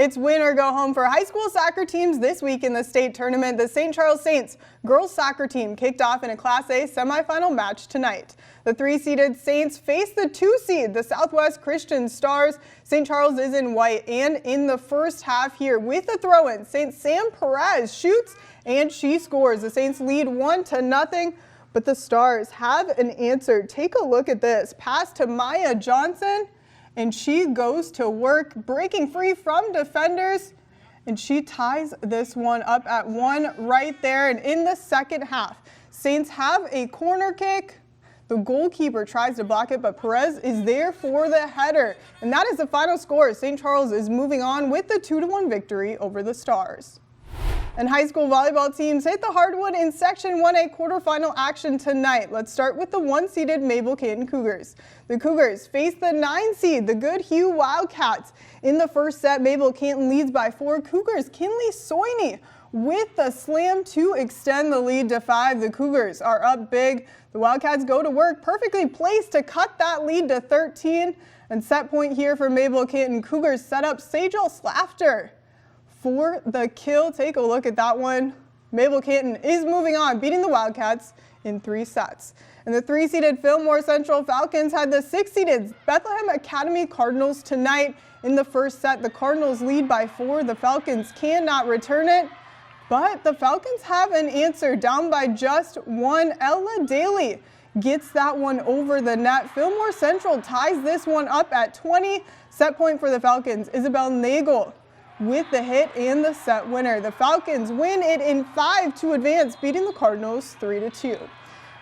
It's win or go home for high school soccer teams this week in the state tournament. The St. Charles Saints girls soccer team kicked off in a Class A semifinal match tonight. The 3-seeded Saints face the 2-seed, the Southwest Christian Stars. St. Charles is in white, and in the first half here with the throw-in, St. Sam Perez shoots and she scores. The Saints lead 1-0, but the Stars have an answer. Take a look at this. Pass to Maya Johnson, and she goes to work, breaking free from defenders, and she ties this one up at 1 right there. And in the second half, Saints have a corner kick. The goalkeeper tries to block it, but Perez is there for the header. And that is the final score. St. Charles is moving on with the 2-1 victory over the Stars. And high school volleyball teams hit the hardwood in Section 1A quarterfinal action tonight. Let's start with the 1-seeded Mabel Canton Cougars. The Cougars face the 9-seed, the Goodhue Wildcats. In the first set, Mabel Canton leads by 4. Cougars Kinley Soini with the slam to extend the lead to 5. The Cougars are up big. The Wildcats go to work, perfectly placed to cut that lead to 13. And set point here for Mabel Canton. Cougars set up Sajal Slafter for the kill. Take a look at that one. Mabel Canton is moving on, beating the Wildcats in 3 sets. And the 3-seeded Fillmore Central Falcons had the 6-seeded Bethlehem Academy Cardinals tonight. In the first set, the Cardinals lead by 4. The Falcons cannot return it, but the Falcons have an answer, down by just 1. Ella Daly gets that one over the net. Fillmore Central ties this one up at 20. Set point for the Falcons, Isabel Nagel with the hit and the set winner. The Falcons win it in 5 to advance, beating the Cardinals 3-2.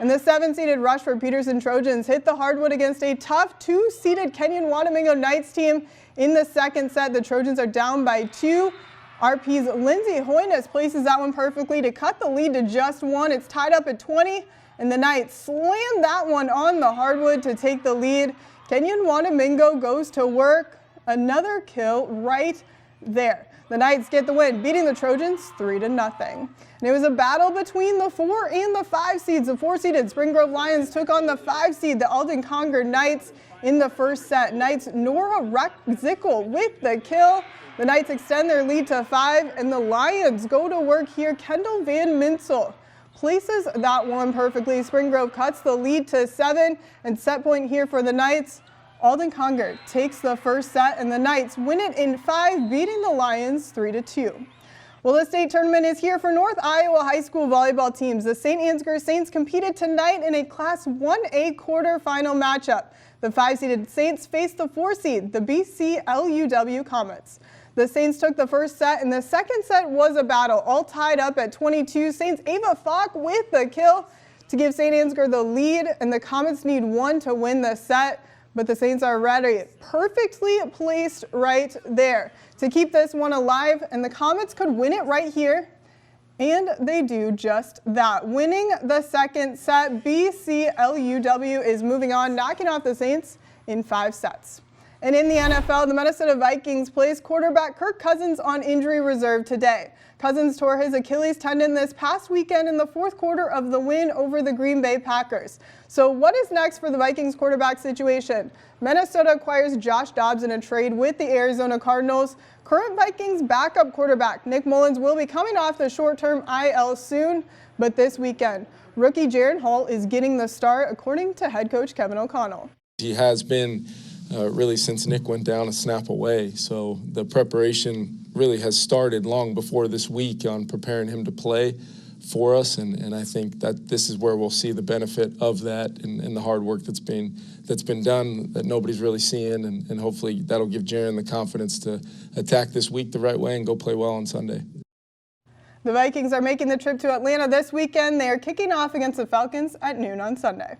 And the 7-seeded Rushford Peterson Trojans hit the hardwood against a tough 2-seeded Kenyon Wanamingo Knights team. In the second set, the Trojans are down by 2. RP's Lindsay Hoynes places that one perfectly to cut the lead to just 1. It's tied up at 20, and the Knights slam that one on the hardwood to take the lead. Kenyon Wanamingo goes to work. Another kill right there. The Knights get the win, beating the Trojans 3-0. And it was a battle between the 4 and the 5 seeds. The 4-seeded Spring Grove Lions took on the 5-seed, the Alden Conger Knights, in the first set. Knights Nora Zickel with the kill. The Knights extend their lead to 5, and the Lions go to work here. Kendall Van Minsel places that one perfectly. Spring Grove cuts the lead to 7, and set point here for the Knights. Alden Conger takes the first set, and the Knights win it in 5, beating the Lions 3-2. Well, the state tournament is here for North Iowa high school volleyball teams. The St. Ansgar Saints competed tonight in a Class 1A quarterfinal matchup. The 5-seeded Saints faced the 4-seed, the BC LUW Comets. The Saints took the first set, and the second set was a battle, all tied up at 22. Saints Ava Falk with the kill to give St. Ansgar the lead, and the Comets need 1 to win the set. But the Saints are ready, perfectly placed right there to keep this one alive, and the Comets could win it right here, and they do just that. Winning the second set, BC LUW is moving on, knocking off the Saints in 5 sets. And in the NFL, the Minnesota Vikings placed quarterback Kirk Cousins on injury reserve today. Cousins tore his Achilles tendon this past weekend in the 4th quarter of the win over the Green Bay Packers. So what is next for the Vikings quarterback situation? Minnesota acquires Josh Dobbs in a trade with the Arizona Cardinals. Current Vikings backup quarterback Nick Mullins will be coming off the short-term IL soon, but this weekend, rookie Jaron Hall is getting the start, according to head coach Kevin O'Connell. He has been really since Nick went down a snap away, so the preparation really has started long before this week on preparing him to play for us, and I think that this is where we'll see the benefit of that and the hard work that's been done that nobody's really seeing, and hopefully that'll give Jaron the confidence to attack this week the right way and go play well on Sunday. The Vikings are making the trip to Atlanta this weekend. They are kicking off against the Falcons at noon on Sunday.